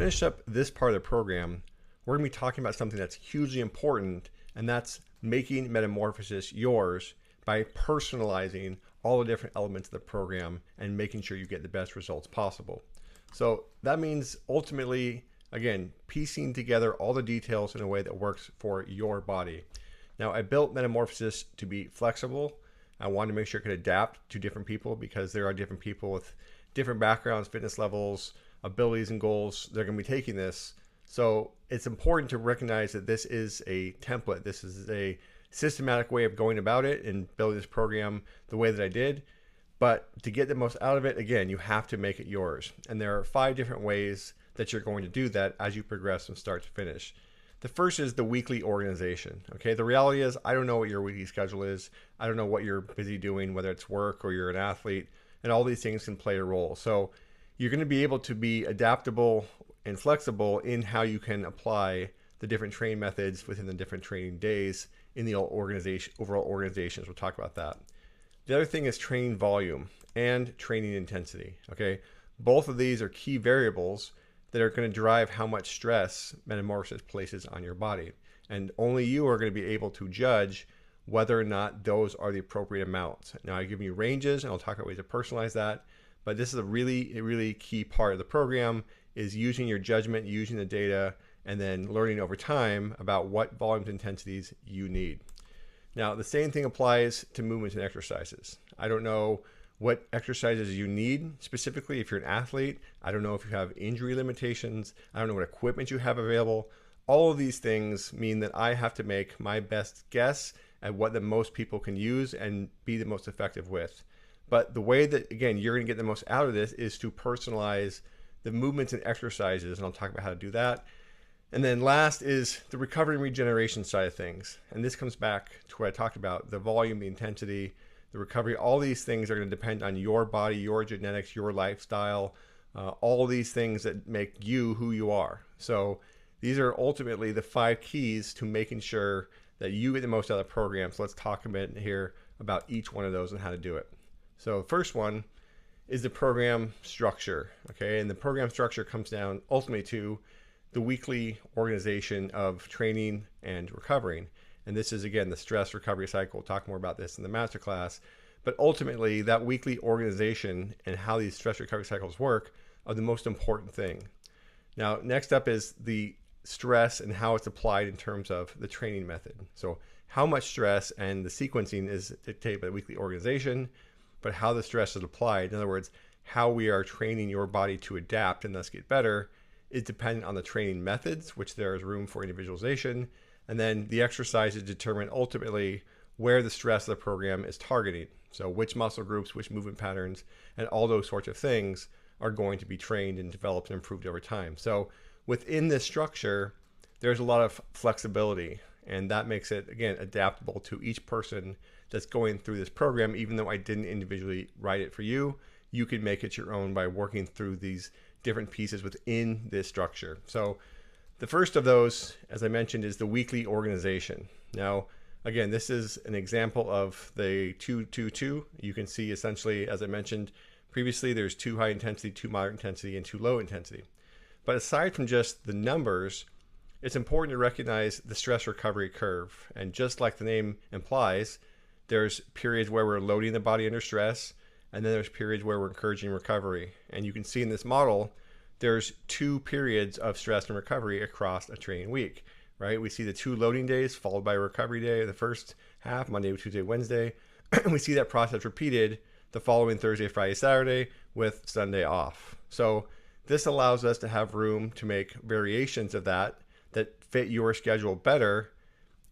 finish up this part of the program, we're going to be talking about something that's hugely important, and that's making Metamorphosis yours by personalizing all the different elements of the program and making sure you get the best results possible. So that means ultimately, again, piecing together all the details in a way that works for your body. Now, I built Metamorphosis to be flexible. I wanted to make sure it could adapt to different people because there are different people with different backgrounds, fitness levels, abilities, and goals. They're going to be taking this. So it's important to recognize that this is a template. This is a systematic way of going about it and building this program the way that I did. But to get the most out of it, again, you have to make it yours. And there are 5 different ways that you're going to do that as you progress from start to finish. The first is the weekly organization. Okay, the reality is I don't know what your weekly schedule is. I don't know what you're busy doing, whether it's work or you're an athlete, and all these things can play a role. So you're going to be able to be adaptable and flexible in how you can apply the different training methods within the different training days in the overall organizations. We'll talk about that. The other thing is training volume and training intensity. Okay, both of these are key variables that are going to drive how much stress Metamorphosis places on your body. And only you are going to be able to judge whether or not those are the appropriate amounts. Now, I've given you ranges, and I'll talk about ways to personalize that. But this is a really key part of the program, is using your judgment, using the data, and then learning over time about what volumes and intensities you need. Now, the same thing applies to movements and exercises. I don't know what exercises you need specifically if you're an athlete. I don't know if you have injury limitations. I don't know what equipment you have available. All of these things mean that I have to make my best guess at what the most people can use and be the most effective with. But the way that, again, you're going to get the most out of this is to personalize the movements and exercises, and I'll talk about how to do that. And then last is the recovery and regeneration side of things. And this comes back to what I talked about, the volume, the intensity, the recovery. All these things are going to depend on your body, your genetics, your lifestyle, all these things that make you who you are. So these are ultimately the 5 keys to making sure that you get the most out of the program. So let's talk a bit here about each one of those and how to do it. So the first one is the program structure. Okay, and the program structure comes down ultimately to the weekly organization of training and recovering. And this is, again, the stress recovery cycle. We'll talk more about this in the masterclass. But ultimately, that weekly organization and how these stress recovery cycles work are the most important thing. Now, next up is the stress and how it's applied in terms of the training method. So how much stress and the sequencing is dictated by the weekly organization, but how the stress is applied, in other words, how we are training your body to adapt and thus get better, is dependent on the training methods, which there is room for individualization. And then the exercises determine ultimately where the stress of the program is targeting. So which muscle groups, which movement patterns, and all those sorts of things are going to be trained and developed and improved over time. So within this structure, there's a lot of flexibility, and that makes it, again, adaptable to each person that's going through this program. Even though I didn't individually write it for you, you can make it your own by working through these different pieces within this structure. So the first of those, as I mentioned, is the weekly organization. Now, again, this is an example of the 2-2-2. You can see essentially, as I mentioned previously, there's 2 high intensity, 2 moderate intensity, and 2 low intensity. But aside from just the numbers, it's important to recognize the stress recovery curve. And just like the name implies, there's periods where we're loading the body under stress, and then there's periods where we're encouraging recovery. And you can see in this model, there's 2 periods of stress and recovery across a training week, right? We see the 2 loading days followed by a recovery day, the first half, Monday, Tuesday, Wednesday. And we see that process repeated the following Thursday, Friday, Saturday with Sunday off. So this allows us to have room to make variations of that fit your schedule better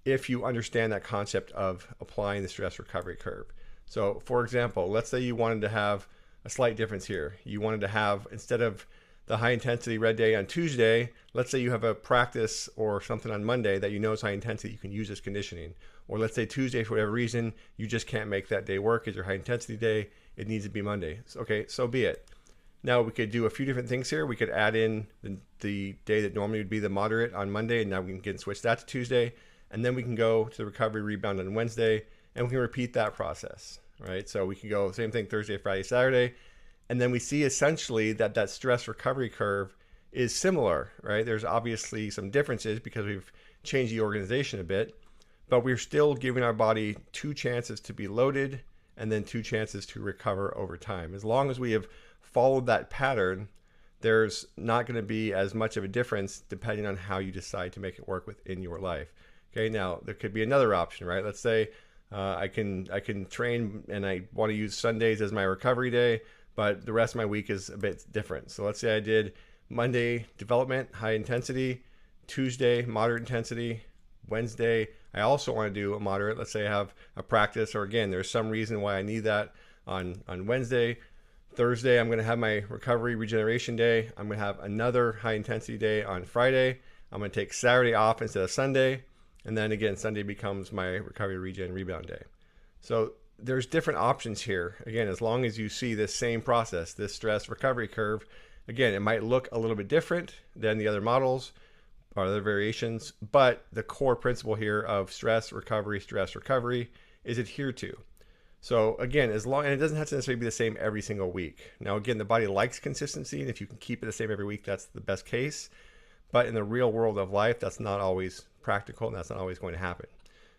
if you understand that concept of applying the stress recovery curve. So for example, let's say you wanted to have a slight difference here. You wanted to have, instead of the high intensity red day on Tuesday, let's say you have a practice or something on Monday that you know is high intensity, you can use as conditioning. Or let's say Tuesday, for whatever reason, you just can't make that day work as your high intensity day, it needs to be Monday. Okay, so be it. Now we could do a few different things here. We could add in the day that normally would be the moderate on Monday, and now we can switch that to Tuesday. And then we can go to the recovery rebound on Wednesday, and we can repeat that process, right? So we can go same thing Thursday, Friday, Saturday, and then we see essentially that stress recovery curve is similar, right? There's obviously some differences because we've changed the organization a bit, but we're still giving our body 2 chances to be loaded and then 2 chances to recover over time. As long as we have followed that pattern, there's not going to be as much of a difference depending on how you decide to make it work within your life. Okay, now there could be another option, right? Let's say I can train and I want to use Sundays as my recovery day, but the rest of my week is a bit different. So let's say I did Monday development, high intensity, Tuesday moderate intensity, Wednesday I also want to do a moderate. Let's say I have a practice, or again there's some reason why I need that on Wednesday. Thursday I'm going to have my recovery regeneration day. I'm going to have another high intensity day on Friday. I'm going to take Saturday off instead of Sunday, and then again Sunday becomes my recovery regen rebound day. So there's different options here. Again, as long as you see this same process, this stress recovery curve, again, it might look a little bit different than the other models or other variations, but the core principle here of stress recovery is adhered to. So again, and it doesn't have to necessarily be the same every single week. Now, again, the body likes consistency, and if you can keep it the same every week, that's the best case. But in the real world of life, that's not always practical, and that's not always going to happen.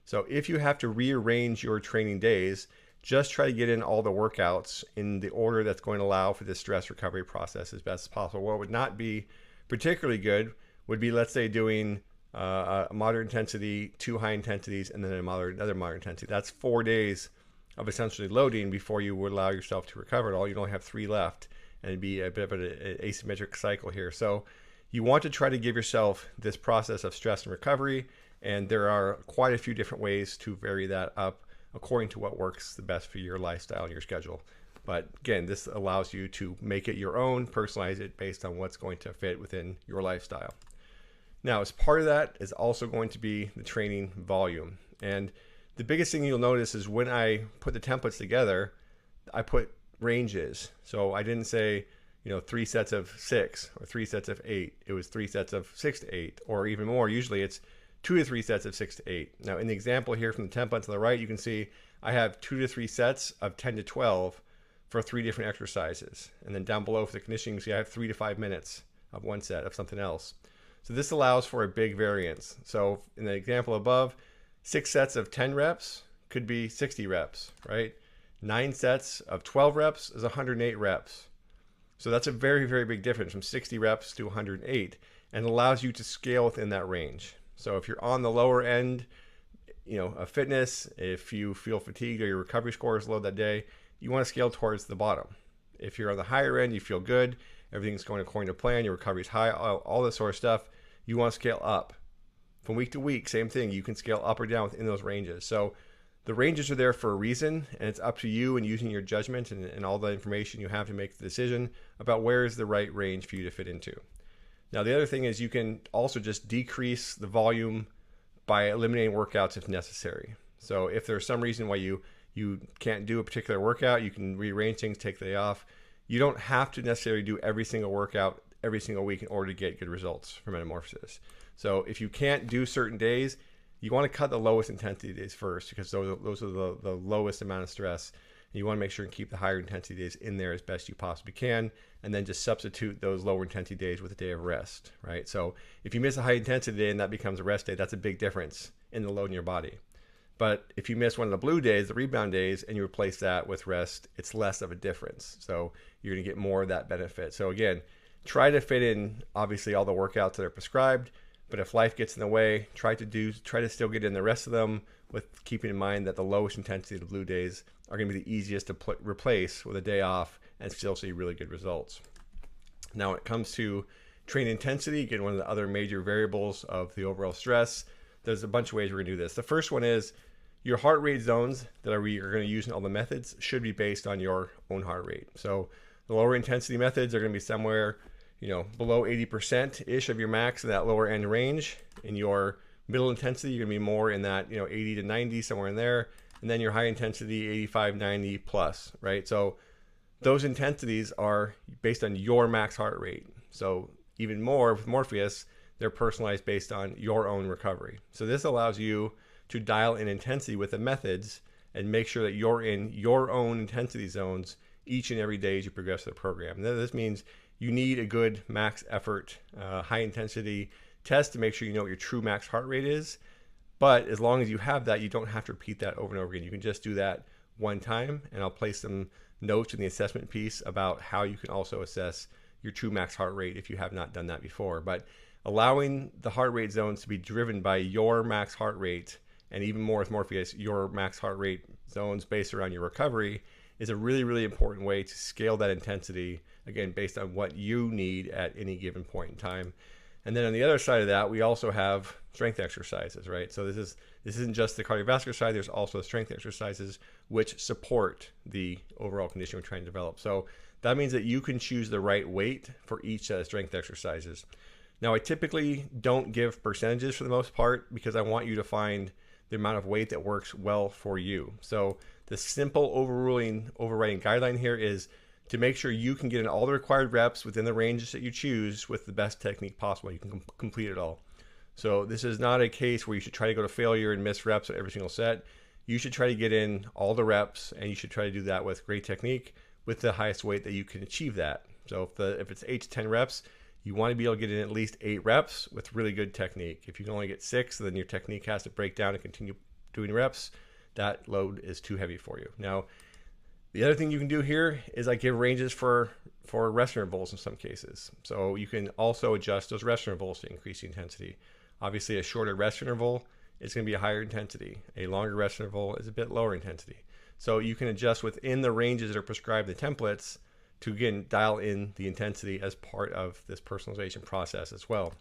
So if you have to rearrange your training days, just try to get in all the workouts in the order that's going to allow for this stress recovery process as best as possible. What would not be particularly good would be, let's say, doing a moderate intensity, 2 high intensities, and then another moderate intensity. That's 4 days of essentially loading before you would allow yourself to recover at all. You'd only have 3 left, and it'd be a bit of an asymmetric cycle here. So you want to try to give yourself this process of stress and recovery, and there are quite a few different ways to vary that up according to what works the best for your lifestyle and your schedule. But again, this allows you to make it your own, personalize it based on what's going to fit within your lifestyle. Now, as part of that is also going to be the training volume. And the biggest thing you'll notice is when I put the templates together, I put ranges. So I didn't say, 3 sets of 6 or 3 sets of 8. It was 3 sets of 6 to 8, or even more. Usually it's 2 to 3 sets of 6 to 8. Now, in the example here from the templates on the right, you can see I have 2 to 3 sets of 10 to 12 for 3 different exercises. And then down below for the conditioning, you see I have 3 to 5 minutes of one set of something else. So this allows for a big variance. So in the example above, 6 sets of 10 reps could be 60 reps, right? 9 sets of 12 reps is 108 reps. So that's a very, very big difference from 60 reps to 108, and allows you to scale within that range. So if you're on the lower end, of fitness, if you feel fatigued or your recovery score is low that day, you want to scale towards the bottom. If you're on the higher end, you feel good, everything's going according to plan, your recovery's high, all this sort of stuff, you want to scale up. From week to week, same thing. You can scale up or down within those ranges. So the ranges are there for a reason, and it's up to you and using your judgment and all the information you have to make the decision about where is the right range for you to fit into. Now, the other thing is you can also just decrease the volume by eliminating workouts if necessary. So if there's some reason why you can't do a particular workout, you can rearrange things, take the day off. You don't have to necessarily do every single workout every single week in order to get good results for metamorphosis. So if you can't do certain days, you want to cut the lowest intensity days first, because those are the lowest amount of stress. And you want to make sure and keep the higher intensity days in there as best you possibly can, and then just substitute those lower intensity days with a day of rest, right? So if you miss a high intensity day and that becomes a rest day, that's a big difference in the load in your body. But if you miss one of the blue days, the rebound days, and you replace that with rest, it's less of a difference. So you're going to get more of that benefit. So again, try to fit in, obviously, all the workouts that are prescribed. But if life gets in the way, try to still get in the rest of them, with keeping in mind that the lowest intensity of the blue days are going to be the easiest to replace with a day off and still see really good results. Now, when it comes to training intensity, again, one of the other major variables of the overall stress, there's a bunch of ways we're going to do this. The first one is your heart rate zones that we are going to use in all the methods should be based on your own heart rate. So the lower intensity methods are going to be somewhere below 80%-ish of your max in that lower end range. In your middle intensity, you're going to be more in that 80 to 90, somewhere in there. And then your high intensity, 85, 90 plus, right? So those intensities are based on your max heart rate. So even more with Morpheus, they're personalized based on your own recovery. So this allows you to dial in intensity with the methods and make sure that you're in your own intensity zones each and every day as you progress through the program. Now, this means you need a good max effort, high intensity test to make sure you know what your true max heart rate is. But as long as you have that, you don't have to repeat that over and over again. You can just do that one time, and I'll place some notes in the assessment piece about how you can also assess your true max heart rate if you have not done that before. But allowing the heart rate zones to be driven by your max heart rate, and even more with Morpheus, your max heart rate zones based around your recovery, is a really, really important way to scale that intensity, again, based on what you need at any given point in time. And then on the other side of that, we also have strength exercises, right? So this isn't just the cardiovascular side. There's also strength exercises which support the overall condition we're trying to develop. So that means that you can choose the right weight for each set of strength exercises. Now, I typically don't give percentages for the most part because I want you to find the amount of weight that works well for you. So the simple overriding guideline here is to make sure you can get in all the required reps within the ranges that you choose with the best technique possible. You can complete it all. So this is not a case where you should try to go to failure and miss reps at every single set. You should try to get in all the reps, and you should try to do that with great technique with the highest weight that you can achieve that. So if it's 8 to 10 reps, you want to be able to get in at least 8 reps with really good technique. If you can only get 6, then your technique has to break down and continue doing reps. That load is too heavy for you. Now, the other thing you can do here is I give ranges for rest intervals in some cases. So you can also adjust those rest intervals to increase the intensity. Obviously, a shorter rest interval is going to be a higher intensity. A longer rest interval is a bit lower intensity. So you can adjust within the ranges that are prescribed in the templates to, again, dial in the intensity as part of this personalization process as well.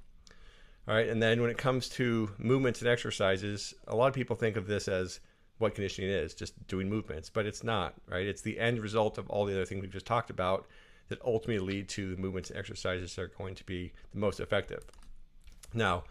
All right, and then when it comes to movements and exercises, a lot of people think of this as what conditioning is, just doing movements, but it's not, right? It's the end result of all the other things we've just talked about that ultimately lead to the movements and exercises that are going to be the most effective. Now,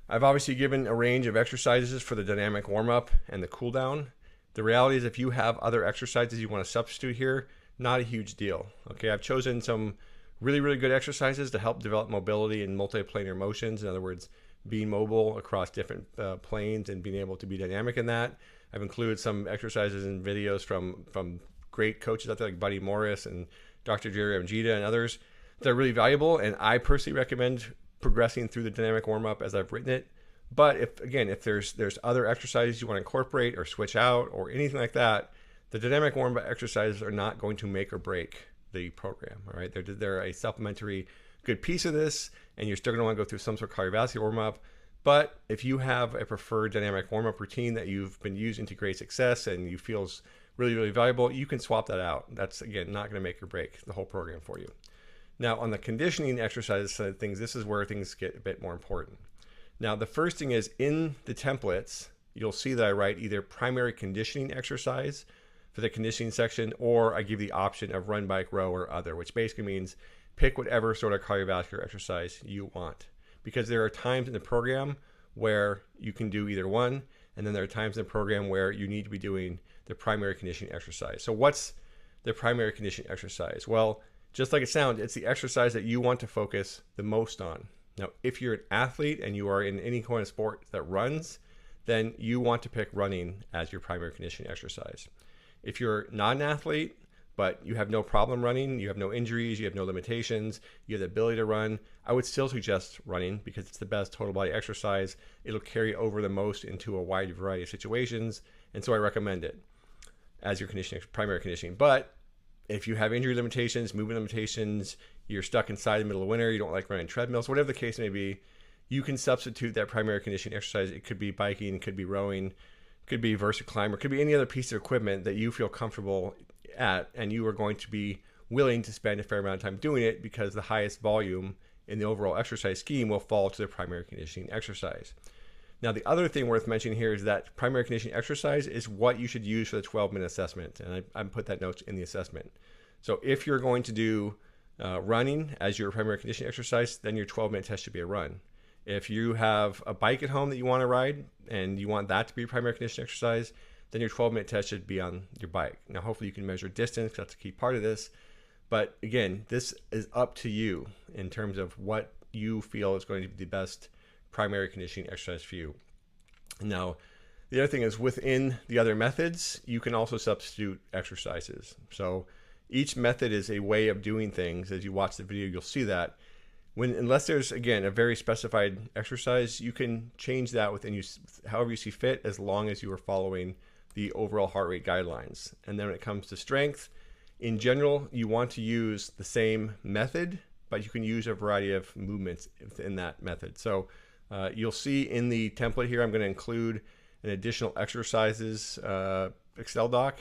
I've obviously given a range of exercises for the dynamic warm-up and the cool down. The reality is if you have other exercises you want to substitute here, not a huge deal. Okay, I've chosen some really, really good exercises to help develop mobility and multiplanar motions. In other words, being mobile across different planes and being able to be dynamic in that. I've included some exercises and videos from great coaches out there like Buddy Morris and Dr. Jerry Amjita and others that are really valuable. And I personally recommend progressing through the dynamic warm-up as I've written it. But if there's other exercises you want to incorporate or switch out or anything like that, the dynamic warm-up exercises are not going to make or break the program. All right, they're a supplementary good piece of this, and you're still going to want to go through some sort of cardiovascular warm-up. But if you have a preferred dynamic warm-up routine that you've been using to great success and you feel is really, really valuable, you can swap that out. That's, again, not going to make or break the whole program for you. Now, on the conditioning exercises side of things, this is where things get a bit more important. Now, the first thing is in the templates, you'll see that I write either primary conditioning exercise for the conditioning section, or I give the option of run, bike, row, or other, which basically means pick whatever sort of cardiovascular exercise you want. Because there are times in the program where you can do either one, and then there are times in the program where you need to be doing the primary conditioning exercise. So what's the primary conditioning exercise? Well, just like it sounds, it's the exercise that you want to focus the most on. Now, if you're an athlete and you are in any kind of sport that runs, then you want to pick running as your primary conditioning exercise. If you're not an athlete, but you have no problem running, you have no injuries, you have no limitations, you have the ability to run, I would still suggest running because it's the best total body exercise. It'll carry over the most into a wide variety of situations, and so I recommend it as your primary conditioning. But if you have injury limitations, movement limitations, you're stuck inside the middle of winter, you don't like running treadmills, whatever the case may be, you can substitute that primary conditioning exercise. It could be biking, it could be rowing, it could be VersaClimb, or it could be any other piece of equipment that you feel comfortable at, and you are going to be willing to spend a fair amount of time doing it because the highest volume in the overall exercise scheme will fall to the primary conditioning exercise. Now, the other thing worth mentioning here is that primary conditioning exercise is what you should use for the 12-minute assessment, and I put that note in the assessment. So if you're going to do running as your primary conditioning exercise, then your 12-minute test should be a run. If you have a bike at home that you want to ride and you want that to be your primary conditioning exercise, then your 12-minute test should be on your bike. Now, hopefully you can measure distance, because that's a key part of this. But again, this is up to you in terms of what you feel is going to be the best primary conditioning exercise for you. Now, the other thing is within the other methods, you can also substitute exercises. So Each method is a way of doing things. As you watch the video, you'll see that. Unless there's, again, a very specified exercise, you can change that however you see fit, as long as you are following the overall heart rate guidelines. And then when it comes to strength, in general, you want to use the same method, but you can use a variety of movements in that method. So you'll see in the template here, I'm going to include an additional exercises Excel doc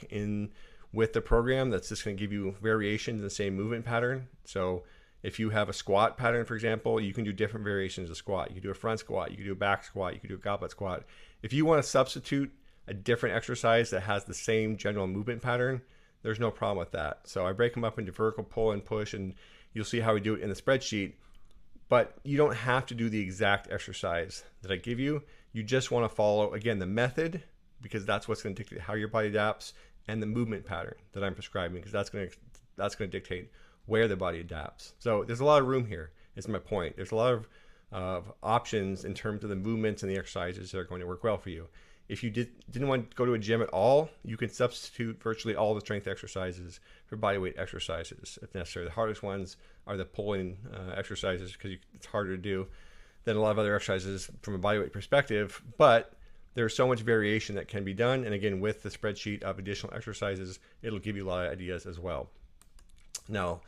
with the program that's just going to give you variations in the same movement pattern. So if you have a squat pattern, for example, you can do different variations of squat. You can do a front squat, you can do a back squat, you can do a goblet squat. If you want to substitute a different exercise that has the same general movement pattern, there's no problem with that. So I break them up into vertical pull and push, and you'll see how we do it in the spreadsheet. But you don't have to do the exact exercise that I give you. You just want to follow, again, the method, because that's what's going to dictate how your body adapts, and the movement pattern that I'm prescribing, because that's going to dictate where the body adapts. So there's a lot of room here, is my point. There's a lot of options in terms of the movements and the exercises that are going to work well for you. If you didn't want to go to a gym at all, you can substitute virtually all the strength exercises for bodyweight exercises if necessary. The hardest ones are the pulling exercises, because it's harder to do than a lot of other exercises from a bodyweight perspective, but there's so much variation that can be done. And again, with the spreadsheet of additional exercises, it'll give you a lot of ideas as well. Now,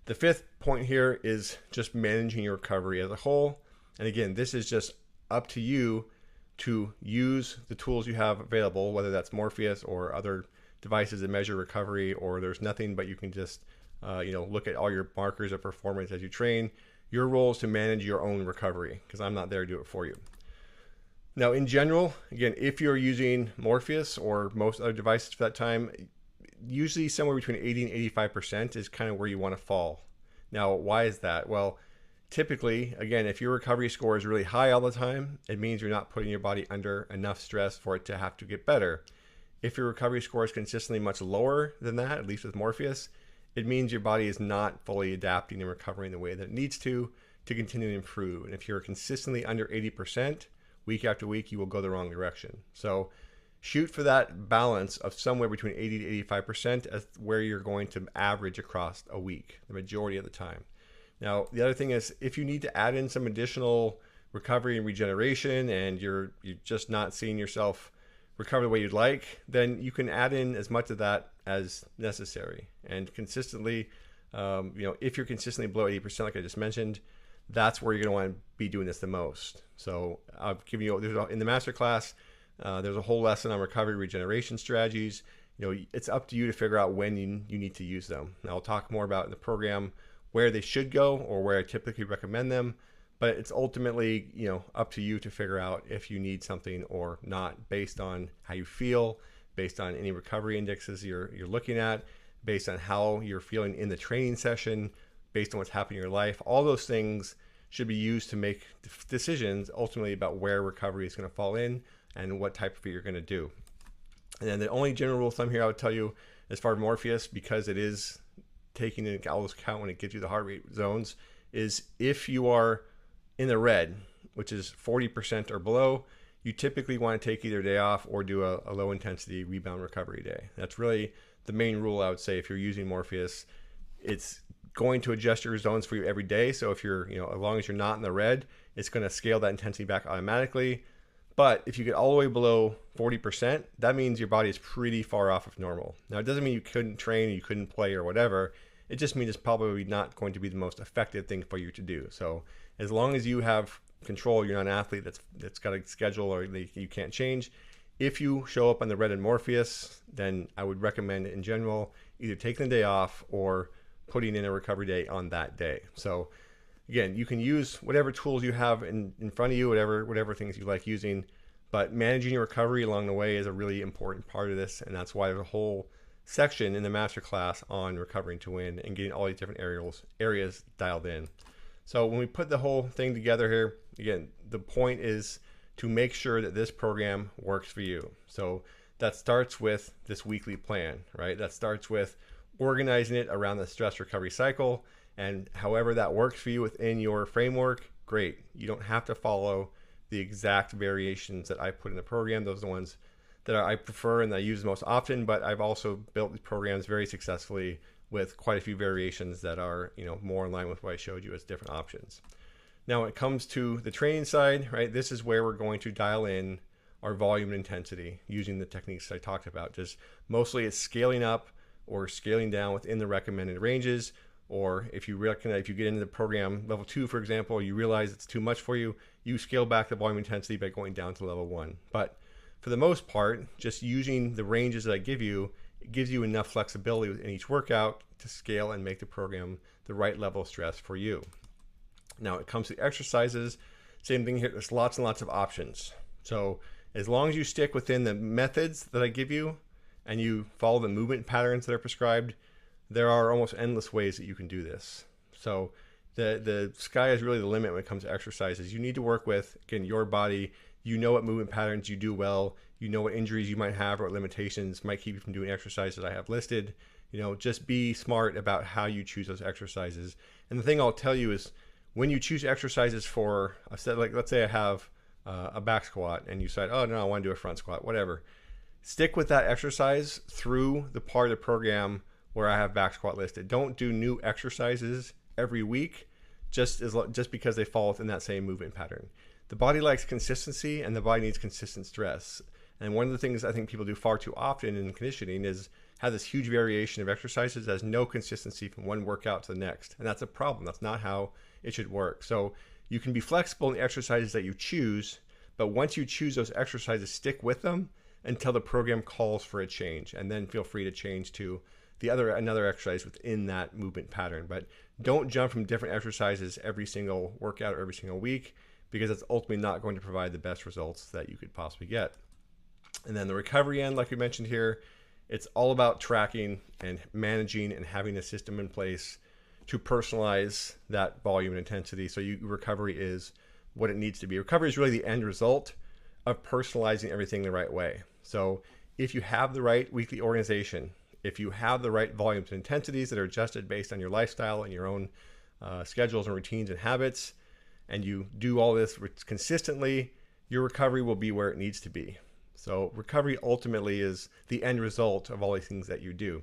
the fifth point here is just managing your recovery as a whole. And again, this is just up to you to use the tools you have available, whether that's Morpheus or other devices that measure recovery, or there's nothing, but you can just look at all your markers of performance as you train. Your role is to manage your own recovery, because I'm not there to do it for you. Now, in general, again, if you're using Morpheus or most other devices for that time, usually somewhere between 80 and 85% is kind of where you want to fall. Now, why is that? Well, typically, again, if your recovery score is really high all the time, it means you're not putting your body under enough stress for it to have to get better. If your recovery score is consistently much lower than that, at least with Morpheus, it means your body is not fully adapting and recovering the way that it needs to continue to improve. And if you're consistently under 80%, week after week, you will go the wrong direction. So shoot for that balance of somewhere between 80 to 85% as where you're going to average across a week, the majority of the time. Now, the other thing is, if you need to add in some additional recovery and regeneration, and you're just not seeing yourself recover the way you'd like, then you can add in as much of that as necessary. And consistently, if you're consistently below 80%, like I just mentioned, that's where you're going to want to be doing this the most. So I've given you, in the masterclass, there's a whole lesson on recovery regeneration strategies. It's up to you to figure out when you need to use them. And I'll talk more about in the program where they should go, or where I typically recommend them. But it's ultimately, up to you to figure out if you need something or not, based on how you feel, based on any recovery indexes you're looking at, based on how you're feeling in the training session, based on what's happening in your life. All those things should be used to make decisions ultimately about where recovery is going to fall in and what type of it you're going to do. And then the only general rule of thumb here I would tell you, as far as Morpheus, because it is taking into all this account when it gives you the heart rate zones, is if you are in the red, which is 40% or below, you typically want to take either a day off or do a low intensity rebound recovery day. That's really the main rule I would say if you're using Morpheus. It's going to adjust your zones for you every day. So if you're, as long as you're not in the red, it's going to scale that intensity back automatically. But if you get all the way below 40%, that means your body is pretty far off of normal. Now, it doesn't mean you couldn't train, you couldn't play or whatever. It just means it's probably not going to be the most effective thing for you to do. So as long as you have control, you're not an athlete that's got a schedule or you can't change. If you show up on the red in Morpheus, then I would recommend in general either taking the day off or putting in a recovery day on that day. So again, you can use whatever tools you have in front of you, whatever things you like using, but managing your recovery along the way is a really important part of this. And that's why there's a whole section in the masterclass on recovering to win and getting all these different areas dialed in. So when we put the whole thing together here, again, the point is to make sure that this program works for you. So that starts with this weekly plan, right? That starts with organizing it around the stress recovery cycle, and however that works for you within your framework, great. You don't have to follow the exact variations that I put in the program. Those are the ones that I prefer and that I use most often, but I've also built these programs very successfully with quite a few variations that are, more in line with what I showed you as different options. Now, when it comes to the training side, right, this is where we're going to dial in our volume and intensity using the techniques I talked about. Just mostly it's scaling up or scaling down within the recommended ranges. Or if you get into the program level 2, for example, you realize it's too much for you, you scale back the volume intensity by going down to level 1. But for the most part, just using the ranges that I give you, it gives you enough flexibility within each workout to scale and make the program the right level of stress for you. Now, when it comes to exercises, same thing here. There's lots and lots of options. So as long as you stick within the methods that I give you and you follow the movement patterns that are prescribed, there are almost endless ways that you can do this. So the sky is really the limit when it comes to exercises. You need to work with, again, your body. You know what movement patterns you do well. You know what injuries you might have or what limitations might keep you from doing exercises I have listed. Just be smart about how you choose those exercises. And the thing I'll tell you is when you choose exercises for a set, like let's say I have a back squat and you decide, oh no, I want to do a front squat, whatever. Stick with that exercise through the part of the program where I have back squat listed. Don't do new exercises every week just because they fall within that same movement pattern. The body likes consistency and the body needs consistent stress. And one of the things I think people do far too often in conditioning is have this huge variation of exercises that has no consistency from one workout to the next. And that's a problem. That's not how it should work. So you can be flexible in the exercises that you choose, but once you choose those exercises, stick with them until the program calls for a change, and then feel free to change to another exercise within that movement pattern. But don't jump from different exercises every single workout or every single week, because it's ultimately not going to provide the best results that you could possibly get. And then the recovery end, like we mentioned here, it's all about tracking and managing and having a system in place to personalize that volume and intensity. So recovery is what it needs to be. Recovery is really the end result of personalizing everything the right way. So if you have the right weekly organization, if you have the right volumes and intensities that are adjusted based on your lifestyle and your own schedules and routines and habits, and you do all this consistently, your recovery will be where it needs to be. So recovery ultimately is the end result of all these things that you do.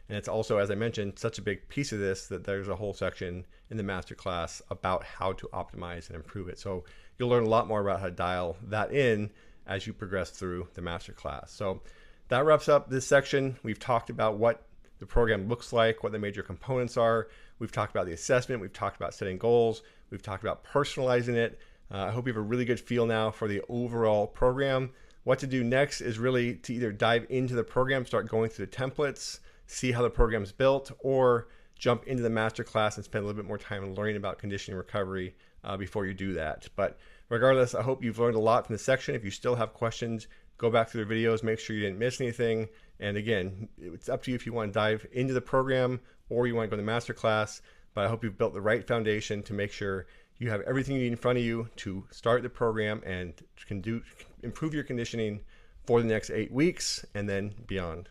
And it's also, as I mentioned, such a big piece of this that there's a whole section in the masterclass about how to optimize and improve it. So you'll learn a lot more about how to dial that in as you progress through the masterclass. So that wraps up this section. We've talked about what the program looks like, what the major components are. We've talked about the assessment. We've talked about setting goals. We've talked about personalizing it. I hope you have a really good feel now for the overall program. What to do next is really to either dive into the program, start going through the templates, see how the program's built, or jump into the masterclass and spend a little bit more time learning about conditioning recovery before you do that. But regardless, I hope you've learned a lot from this section. If you still have questions, go back through the videos, make sure you didn't miss anything. And again, it's up to you if you want to dive into the program or you want to go to the masterclass. But I hope you've built the right foundation to make sure you have everything you need in front of you to start the program and improve your conditioning for the next 8 weeks and then beyond.